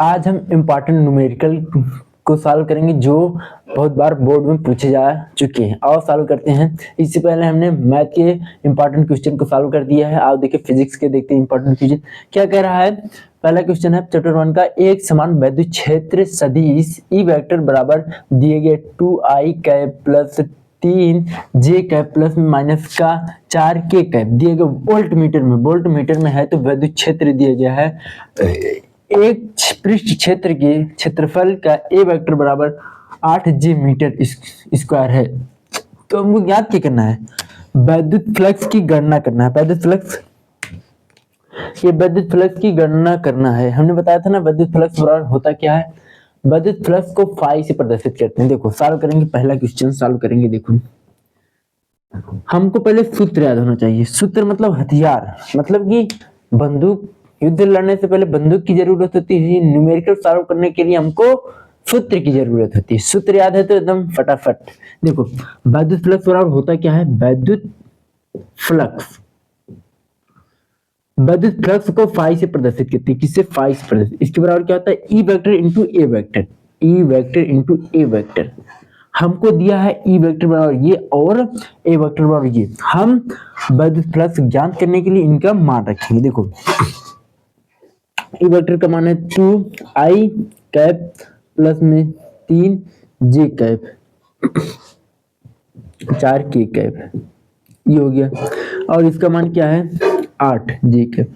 आज हम important numerical को सॉल्व करेंगे जो बहुत बार बोर्ड में पूछे जा चुके हैं। और सॉल्व करते हैं। इससे पहले हमने मैथ के इम्पॉर्टेंट क्वेश्चन को सॉल्व कर दिया है। आप देखिए फिजिक्स के देखते हैं इम्पॉर्टेंट क्वेश्चन क्या कह रहा है। पहला क्वेश्चन है चैप्टर 1 का, एक समान विद्युत क्षेत्र सदिश ई वेक्टर बराबर दिए गए 2i cap plus 3j cap plus minus का 4k कैप दिए गए वोल्ट मीटर में है। तो विद्युत क्षेत्र दिया गया है एक पृष्ठ क्षेत्र के क्षेत्रफल का ए वेक्टर बराबर 8j मीटर स्क्वायर है। तो हमको याद क्या करना है, विद्युत फ्लक्स की गणना करना है। विद्युत फ्लक्स की गणना करना है। हमने बताया था ना विद्युत फ्लक्स बराबर होता क्या है। विद्युत फ्लक्स को फाई से प्रदर्शित करते हैं। देखो सॉल्व करेंगे, पहला क्वेश्चन सॉल्व करेंगे। देखो हमको पहले सूत्र याद होना चाहिए। सूत्र मतलब हथियार, मतलब कि बंदूक, युद्ध लड़ने से पहले बंदूक की जरूरत होती है। न्यूमेरिकल सॉल्व करने के लिए हमको सूत्र की जरूरत होती है। सूत्र याद है तो एकदम फटाफट। देखो विद्युत फ्लक्स बराबर होता क्या है, विद्युत फ्लक्स को फाई से प्रदर्शित करती है। किससे, फाई से प्रदर्शित। इसके बराबर क्या होता है, ई वेक्टर इंटू ए वेक्टर, ई वेक्टर इंटू ए वेक्टर। हमको दिया है ई वेक्टर बराबर ये और ए वेक्टर बराबर ये। हम विद्युत फ्लक्स ज्ञात करने के लिए इनका मान रखेंगे। देखो ई वेक्टर का मान है 2i कैप प्लस में 3j कैप 4k कैप, ये हो गया। और इसका मान क्या है 8j कैप।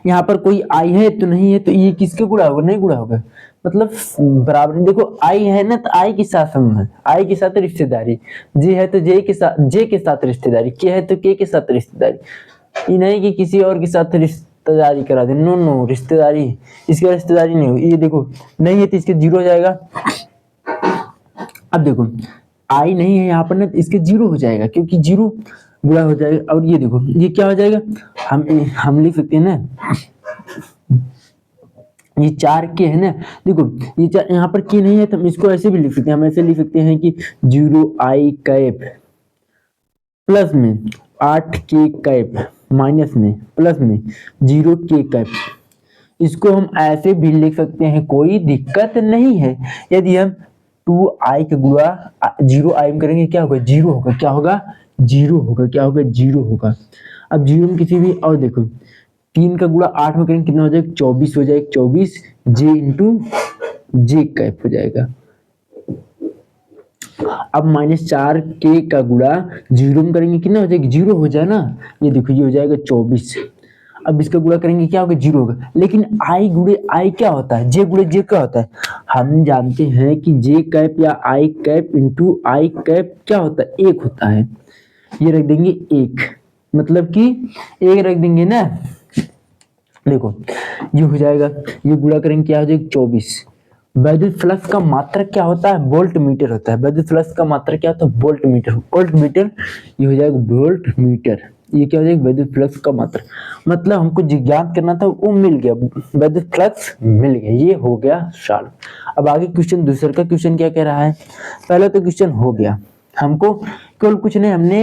यहाँ पर कोई i है तो नहीं है, तो ये किसके गुणा होगा, नहीं गुणा होगा, मतलब बराबर। देखो i है ना तो i के साथ संबंध, i के साथ रिश्तेदारी, j है तो j के साथ रिश्तेदारी, k है तो k के साथ रिश्तेदारी। ये नहीं कि किसी और के साथ रिश्तेदारी करा दे, नो नो, रिश्तेदारी, इसका रिश्तेदारी नहीं होगी। ये देखो नहीं है तो इसके 0 हो जाएगा। अब देखो आई नहीं है यहाँ पर ना, इसके 0 हो जाएगा क्योंकि 0 बुरा हो जाएगा। और ये देखो ये क्या हो जाएगा, हम लिख सकते हैं ना, ये 4k है ना। देखो ये यहाँ पर k नहीं है तो हम इसको ऐसे भी लिख सकते हैं। हम ऐसे लिख सकते हैं कि 0i कैप प्लस में 8k कैप माइनस में प्लस में 0k कैप। इसको हम ऐसे भी लिख सकते हैं, कोई दिक्कत नहीं है। यदि हम 2i के गुणा 0i में करेंगे क्या होगा, 0 होगा। क्या होगा, 0 होगा। क्या होगा, 0 होगा। अब 0 में किसी भी, और देखो 3 का गुणा 8 में करेंगे कितना हो जाएगा, 24 हो जाएगा। 24 j इंटू जे कैप हो जाएगा। अब -4k का गुणा 0 में करेंगे कितना हो जाएगा, 0 हो जाए ना। ये देखो ये हो जाएगा 24। अब इसका गुणा करेंगे क्या होगा, 0 होगा। लेकिन i गुणे i क्या होता है, j गुणे j क्या होता है। हम जानते हैं कि j कैप या i cap into i cap क्या होता है, 1 होता है। ये रख देंगे 1, मतलब कि 1 रख देंगे ना। देखो ये हो जाएगा, ये गुणा करेंगे क्या हो जाएगा, 24। विद्युत फ्लक्स का मात्रक क्या होता है, वोल्ट मीटर होता है। विद्युत फ्लक्स का मात्रक क्या होता है, वोल्ट मीटर। वोल्ट मीटर ये हो जाएगा वोल्ट मीटर। ये क्या हो जाएगा, विद्युत फ्लक्स का मात्रक। मतलब हमको ज्ञात करना था वो मिल गया, विद्युत फ्लक्स मिल गया। ये हो गया सॉल्व। अब आगे क्वेश्चन, दूसरे का क्वेश्चन क्या कह रहा है। पहले तो क्वेश्चन हो गया, हमको केवल कुछ नहीं, हमने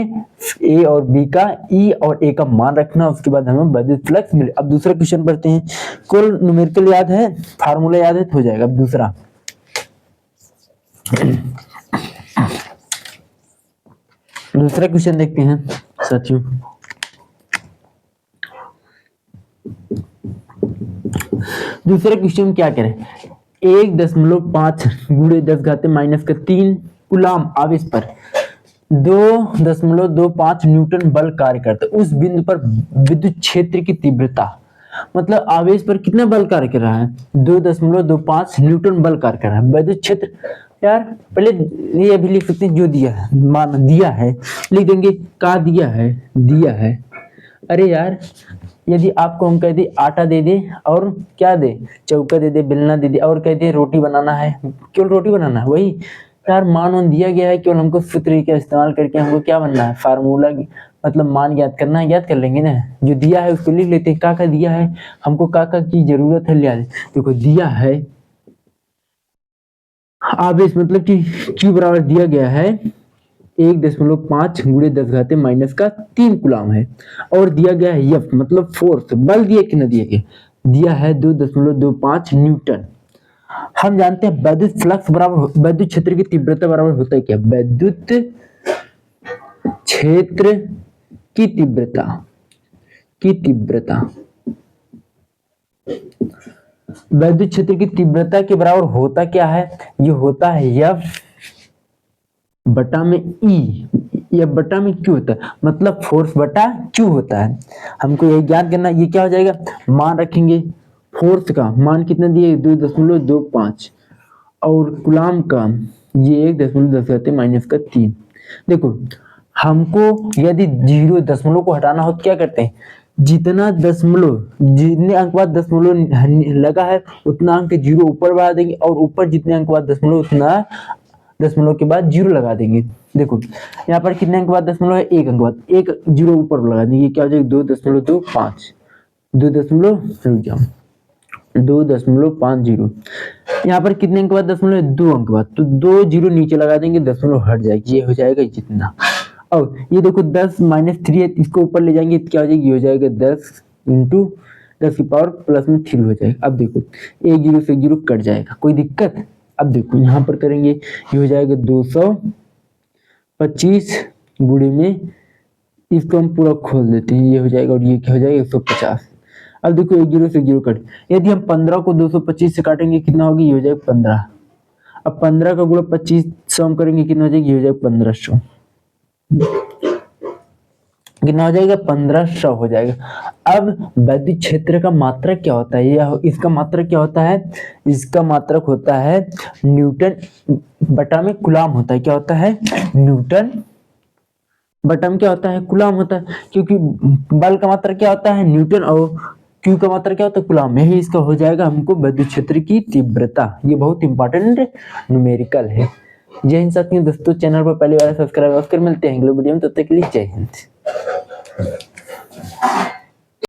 ए और बी का, ई और ए का मान रखना, उसके बाद हमें विद्युत फ्लक्स मिले। अब दूसरा क्वेश्चन पढ़ते हैं। केवल न्यूमेरिकल याद है, फार्मूला याद है तो हो जाएगा। अब दूसरा क्वेश्चन देखते हैं साथियों। दूसरा क्वेश्चन क्या करें, 1.5 गुणे 10 घाते माइनस का 3 कूलाम आवेश पर 2.25 न्यूटन बल कार्य करता है। उस बिंदु पर विद्युत क्षेत्र की तीव्रता, मतलब आवेश पर कितना बल कार्य कर रहा है, 2.25 न्यूटन बल कार्य कर रहा है। विद्युत क्षेत्र, यार पहले ये भी लिख सकते हैं जो दिया है, मान दिया है, लिख देंगे का दिया है, दिया है। अरे यार यदि आपको हम कह दे आटा दे दे और क्या दे, चौका दे दे, बेलना दे दे, और कह दे रोटी बनाना है, केवल रोटी बनाना है, वही यार मान दिया गया है। केवल हमको सूत्र का इस्तेमाल करके हमको क्या बनना है, फार्मूला, मतलब मान याद करना है। याद कर लेंगे ना, जो दिया है उसको लिख लेते हैं। का दिया है, हमको का की जरूरत है, याद। देखो दिया है आवेश, मतलब कि Q बराबर दिया गया है 1.5 गुणे 10 घाते माइनस का 3 कूलाम है। और दिया गया है F, मतलब फोर्स, बल दिया कि न दिया गया, दिया है 2.25 न्यूटन। हम जानते हैं विद्युत फ्लक्स बराबर विद्युत क्षेत्र की तीव्रता बराबर होता है क्या? विद्युत क्षेत्र की तीव्रता विद्युत क्षेत्र की तीव्रता के बराबर होता क्या है? ये होता है F बटा में E, या बटा में Q होता है, मतलब फोर्स बटा Q होता है। हमको ये ज्ञात करना, ये क्या हो जाएगा? मान रखेंगे फोर्स का मान कितना दिए 2.25 और कूलाम का ये 1.10⁻³ देखो हमको यदि 0 दशमलव को हटाना हो तो क्या करते हैं? जितना दशमलव जितने अंक बाद दशमलव लगा है उतना अंक 0 ऊपर बढ़ा देंगे और ऊपर जितने अंक बाद दशमलव उतना दशमलव के बाद 0 लगा देंगे। देखो यहाँ पर कितने अंक बाद दशमलव है? 1 अंक बाद 1 0 ऊपर लगा देंगे, क्या हो जाएगा 2.25 2.50। यहाँ पर कितने अंक बाद दशमलव है? 2 अंक बाद, तो 2 0 नीचे लगा देंगे, दशमलव हट जाएगी, ये हो जाएगा जितना। और ये देखो 10 - 3 है, इसको ऊपर ले जाएंगे क्या हो जाएगी? ये हो जाएगा 10 × 10⁻+3 हो जाएगा। अब देखो 1 0 से 0 कट जाएगा, कोई दिक्कत? अब देखो यहाँ पर करेंगे, ये हो जाएगा 225 गुणे में, इसको हम पूरा खोल देते हैं, ये हो जाएगा और ये क्या हो जाएगा 150। अब देखो 1 0 से 0 कट, यदि हम 15 को 225 से काटेंगे कितना होगी? ये हो जाएगा 15। अब 15 का गुणा 25 से हम करेंगे कितना हो जाएगा? ये हो जाएगा 1500। कितना हो जाएगा? 1500 हो जाएगा। अब विद्युत क्षेत्र का मात्रक क्या होता है? यह इसका मात्रक क्या होता है? इसका मात्रक होता है न्यूटन बटा में कूलाम होता है। क्या होता है? न्यूटन बटा में क्या होता है? कूलाम होता है, क्योंकि बल का मात्रक क्या होता है? न्यूटन, और क्यू का मात्रक क्या होता है? कूलाम। यही इसका हो जाएगा हमको विद्युत क्षेत्र की तीव्रता। ये बहुत इंपॉर्टेंट न्यूमेरिकल है। जय हिंद साथियों। दोस्तों चैनल पर पहली बार सब्सक्राइब कर मिलते हैं अगले वीडियो में, तब तक के लिए जय हिंद।